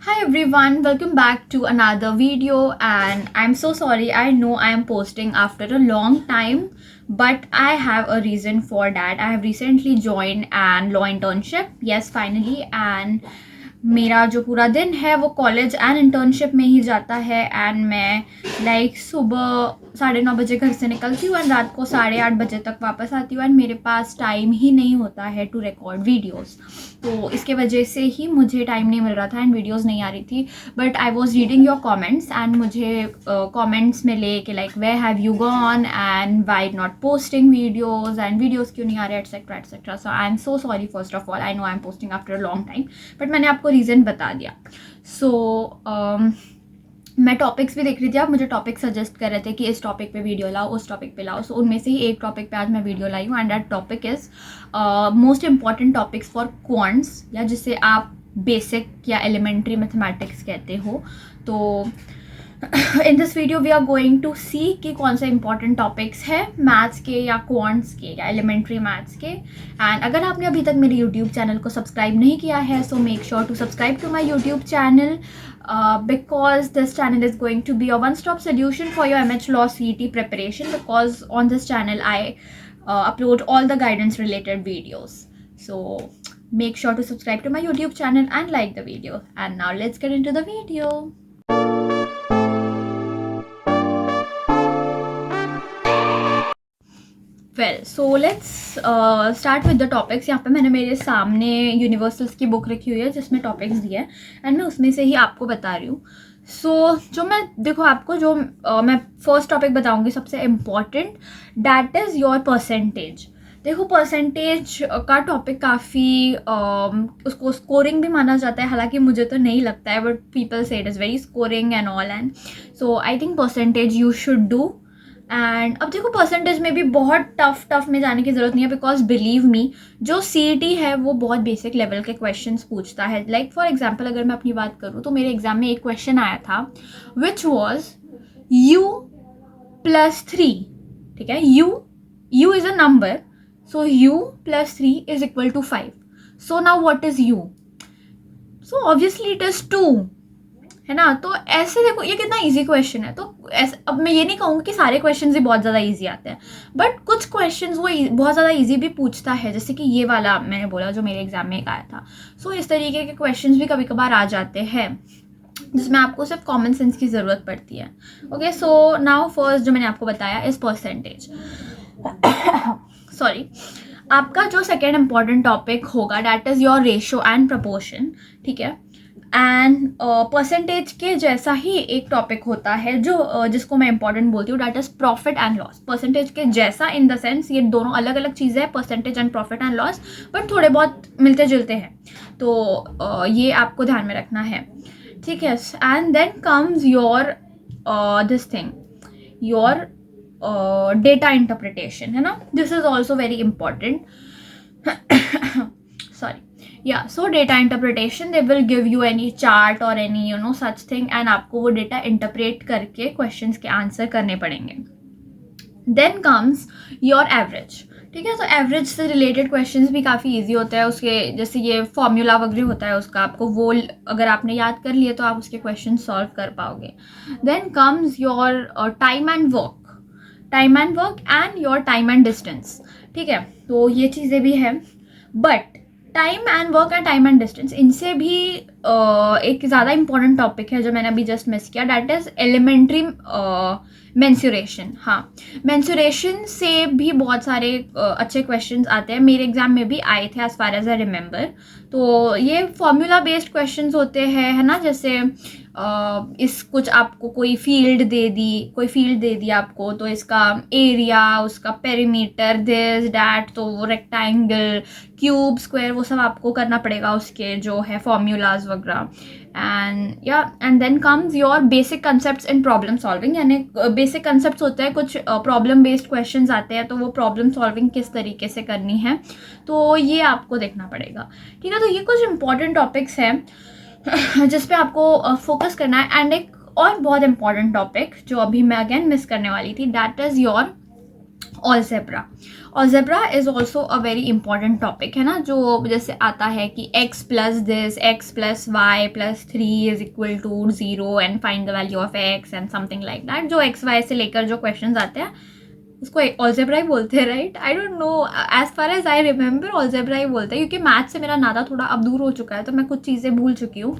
Hi everyone, welcome back to another video and I'm so sorry. I know I am posting after a long time, but I have a reason for that. I have recently joined an law internship. Yes, finally, and मेरा जो पूरा दिन है वो college and internship में ही जाता है and मैं सुबह 9:30 घर से निकलती हूँ एंड रात को 8:30 तक वापस आती हूँ एंड मेरे पास टाइम ही नहीं होता है टू रिकॉर्ड वीडियोस। तो इसके वजह से ही मुझे टाइम नहीं मिल रहा था एंड वीडियोस नहीं आ रही थी। But I was reading your comments and मुझे कॉमेंट्स में ले कि like where have you gone and why not posting videos and videos क्यों नहीं आ रहे etcetera etcetera. So I am so sorry first of all. I know I am posting after a long time, but मैंने आपको reason बता दिया। सो मैं topics भी देख रही थी, आप मुझे टॉपिक सजेस्ट कर रहे थे कि इस टॉपिक पे वीडियो लाओ, उस टॉपिक पे लाओ। सो उनमें से ही एक टॉपिक पे आज मैं वीडियो लाई हूँ and that topic is most important topics for quants, या जिसे आप बेसिक या एलिमेंट्री मैथमेटिक्स कहते हो। तो in this video we are going to see कि कौन से इंपॉर्टेंट टॉपिक्स है मैथ्स के या क्वांट्स के या एलिमेंट्री मैथ्स के। एंड अगर आपने अभी तक मेरे यूट्यूब चैनल को सब्सक्राइब नहीं किया है so make sure to subscribe to my YouTube channel because this channel is going to be a one-stop solution for your MH Law CET preparation, because on this channel I upload all the guidance related videos. So make sure to subscribe to my YouTube channel and like the video. And now let's get into the video. Well so let's start with the topics. यहाँ पे मैंने मेरे सामने universals की book रखी हुई है जिसमें टॉपिक्स दिए हैं एंड मैं उसमें से ही आपको बता रही हूँ। जो मैं देखो आपको जो मैं फर्स्ट टॉपिक बताऊँगी सबसे important, that is your percentage. देखो परसेंटेज का टॉपिक काफ़ी उसको स्कोरिंग भी माना जाता है, हालांकि मुझे तो नहीं लगता है, बट पीपल से it is very scoring and all. And so I think percentage you should do. And अब देखो परसेंटेज में भी बहुत टफ में जाने की ज़रूरत नहीं है, बिकॉज बिलीव मी जो CET है वो बहुत बेसिक लेवल के क्वेश्चंस पूछता है। लाइक फॉर एग्जांपल अगर मैं अपनी बात करूँ तो मेरे एग्जाम में एक क्वेश्चन आया था विच वॉज u+3। ठीक है, u is a number, so u+3 is equal to 5। So now what is u? So obviously it is 2, है ना। तो ऐसे देखो ये कितना इजी क्वेश्चन है। तो ऐसे अब मैं ये नहीं कहूँगी कि सारे क्वेश्चंस ही बहुत ज़्यादा इजी आते हैं, बट कुछ क्वेश्चंस वो बहुत ज़्यादा इजी भी पूछता है, जैसे कि ये वाला मैंने बोला जो मेरे एग्जाम में एक आया था। सो इस तरीके के क्वेश्चंस भी कभी कभार आ जाते हैं जिसमें आपको सिर्फ कॉमन सेंस की ज़रूरत पड़ती है। ओके, सो नाउ फर्स्ट जो मैंने आपको बताया इज परसेंटेज। सॉरी, आपका जो सेकेंड इम्पॉर्टेंट टॉपिक होगा that is your ratio and proportion. ठीक है, एंड परसेंटेज के जैसा ही एक टॉपिक होता है जो जिसको मैं इंपॉर्टेंट बोलती हूँ, that is profit and loss. Percentage के जैसा इन द सेंस ये दोनों अलग अलग चीज़ें हैं, percentage and profit and loss, but थोड़े बहुत मिलते जुलते हैं। तो ये आपको ध्यान में रखना है। ठीक है, and then comes your this thing, your data interpretation, है ना। This is also very important. Sorry, yeah, so data interpretation, they will give you any chart or any such thing, and आपको वो data interpret करके questions के answer करने पड़ेंगे। then comes your average। ठीक है, तो एवरेज से रिलेटेड क्वेश्चंस भी काफ़ी इजी होता है उसके, जैसे ये फॉर्मूला वगैरह होता है उसका, आपको वो अगर आपने याद कर लिए तो आप उसके क्वेश्चन सॉल्व कर पाओगे। Then comes your time and work and your time and distance. ठीक है, तो ये चीज़ें भी हैं, but time and work and time and distance इनसे भी एक ज़्यादा इंपॉर्टेंट टॉपिक है जो मैंने अभी जस्ट मिस किया, डैट इज़ एलिमेंट्री मेंसुरेशन। हाँ, मेंसुरेशन से भी बहुत सारे अच्छे क्वेश्चंस आते हैं, मेरे एग्जाम में भी आए थे as far as I remember. तो ये फॉर्मूला बेस्ड क्वेश्चंस होते हैं, है ना। जैसे इस कुछ आपको कोई फील्ड दे दी आपको, तो इसका एरिया, उसका पेरीमीटर, दिस डैट, तो वो रेक्टेंगल, क्यूब, स्क्वायर, वो सब आपको करना पड़ेगा उसके जो है फॉर्मूलाज वगैरह। And then comes your basic concepts in problem solving, यानी बेसिक कंसेप्ट्स होते हैं, कुछ प्रॉब्लम बेस्ड क्वेश्चंस आते हैं, तो वो प्रॉब्लम सॉल्विंग किस तरीके से करनी है तो ये आपको देखना पड़ेगा। ठीक है, तो ये कुछ इंपॉर्टेंट टॉपिक्स हैं जिस पे आपको फोकस करना है। एंड एक और बहुत इंपॉर्टेंट टॉपिक जो अभी मैं अगेन मिस करने वाली थी, that is your algebra is also a very important topic है ना, जो जैसे आता है कि x plus this, x plus y plus 3 is equal to 0 and find the value of x and something like that. जो x y से लेकर जो क्वेश्चन आते हैं उसको ऑलजेब्रा ही बोलते हैं, right? I don't know, as far as I remember algebra ही बोलते हैं, क्योंकि मैथ से मेरा नाता थोड़ा अब दूर हो चुका है, तो मैं कुछ चीज़ें भूल चुकी हूँ,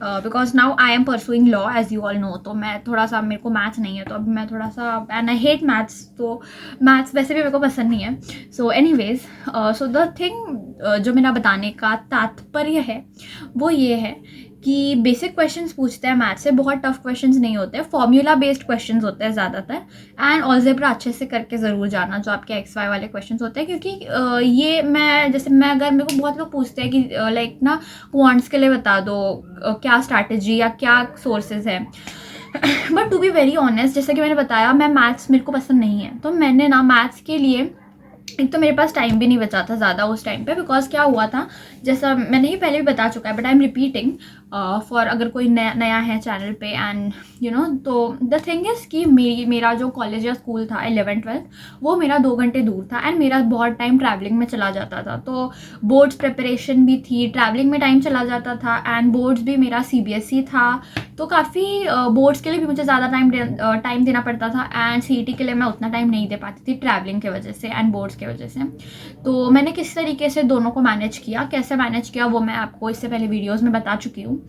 because now I am pursuing law as you all know. तो मैं थोड़ा सा, मेरे को मैथ्स नहीं है, तो अब मैं थोड़ा सा, एंड आई हेट मैथ्स, तो मैथ्स वैसे भी मेरे को पसंद नहीं है। So anyways, so the thing जो मेरा बताने का तात्पर्य है वो ये है कि बेसिक क्वेश्चंस पूछते हैं मैथ से, बहुत टफ क्वेश्चंस नहीं होते, फॉर्मूला बेस्ड क्वेश्चंस होते हैं ज़्यादातर। एंड ऑलजेब्रा अच्छे से करके ज़रूर जाना, जो आपके एक्स वाई वाले क्वेश्चंस होते हैं, क्योंकि ये मैं जैसे, मैं अगर, मेरे को बहुत लोग पूछते हैं कि लाइक ना क्वांट्स के लिए बता दो क्या स्ट्रैटेजी या क्या सोर्सेज है, but to be very honest, जैसे कि मैंने बताया, मैं मैथ्स, मेरे को पसंद नहीं है, तो मैंने ना मैथ्स के लिए, एक तो मेरे पास टाइम भी नहीं बचा था ज़्यादा उस टाइम पे, बिकॉज क्या हुआ था, जैसा मैंने ही पहले भी बता चुका है, but I am repeating for अगर कोई नया है चैनल पे, एंड यू नो, तो द थिंग इज़ कि मेरा जो कॉलेज या स्कूल था 11th-12th, वो मेरा 2 घंटे दूर था, एंड मेरा बहुत टाइम ट्रैवलिंग में चला जाता था, तो बोर्ड्स प्रिपरेशन भी थी, ट्रैवलिंग में टाइम चला जाता था, एंड बोर्ड्स भी मेरा CBSE था, तो काफ़ी बोर्ड्स के लिए भी मुझे ज़्यादा टाइम देना पड़ता था, एंड CET के लिए मैं उतना टाइम नहीं दे पाती थी ट्रैवलिंग की वजह से एंड बोर्ड्स की वजह से। तो मैंने किस तरीके से दोनों को मैनेज किया, कैसे मैनेज किया, वो मैं आपको इससे पहले वीडियोस में बता चुकी हूँ,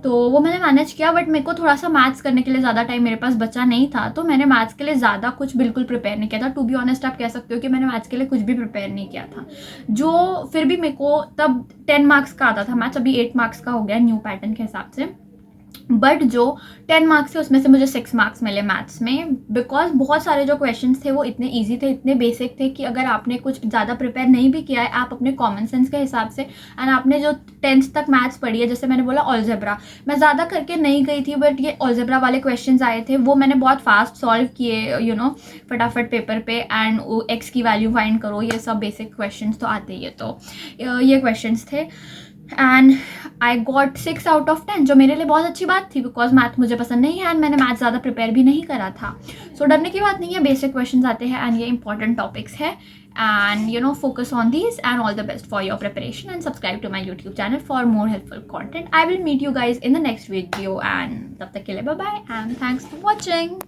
तो वो मैंने मैनेज किया। बट मेरे को थोड़ा सा मैथ्स करने के लिए ज़्यादा टाइम मेरे पास बचा नहीं था, तो मैंने मैथ्स के लिए ज़्यादा कुछ बिल्कुल प्रिपेयर नहीं किया था। टू बी ऑनेस्ट, आप कह सकते हो कि मैंने मैथ्स के लिए कुछ भी प्रिपेयर नहीं किया था, जो फिर भी मेरे को तब 10 मार्क्स का आता था मैथ्स, अभी 8 मार्क्स का हो गया न्यू पैटर्न के हिसाब से, बट जो 10 मार्क्स थे उसमें से मुझे 6 मार्क्स मिले मैथ्स में, बिकॉज बहुत सारे जो क्वेश्चंस थे वो इतने इजी थे, इतने बेसिक थे, कि अगर आपने कुछ ज़्यादा प्रिपेयर नहीं भी किया है, आप अपने कॉमन सेंस के हिसाब से, एंड आपने जो 10th तक मैथ्स पढ़ी है, जैसे मैंने बोला ऑलजेब्रा मैं ज़्यादा करके नहीं गई थी, बट ये ऑलजेब्रा वाले क्वेश्चन आए थे, वो मैंने बहुत फास्ट सॉल्व किए, यू नो, फटाफट पेपर पे, एंड एक्स की वैल्यू फाइंड करो, ये सब बेसिक क्वेश्चन तो आते ही है, तो ये क्वेश्चन थे, and I got 6 out of 10, जो मेरे लिए बहुत अच्छी बात थी, बिकॉज मैथ मुझे पसंद नहीं है, एंड मैंने मैथ ज़्यादा प्रिपेयर भी नहीं करा था। सो डरने की बात नहीं है, बेसिक क्वेश्चंस आते हैं, एंड ये इंपॉर्टेंट टॉपिक्स है, and you know, focus on these, and all the best for your preparation, and subscribe to my YouTube channel for more helpful content. I will meet you guys in the next video, and तब तक के लिए bye bye, and thanks for watching.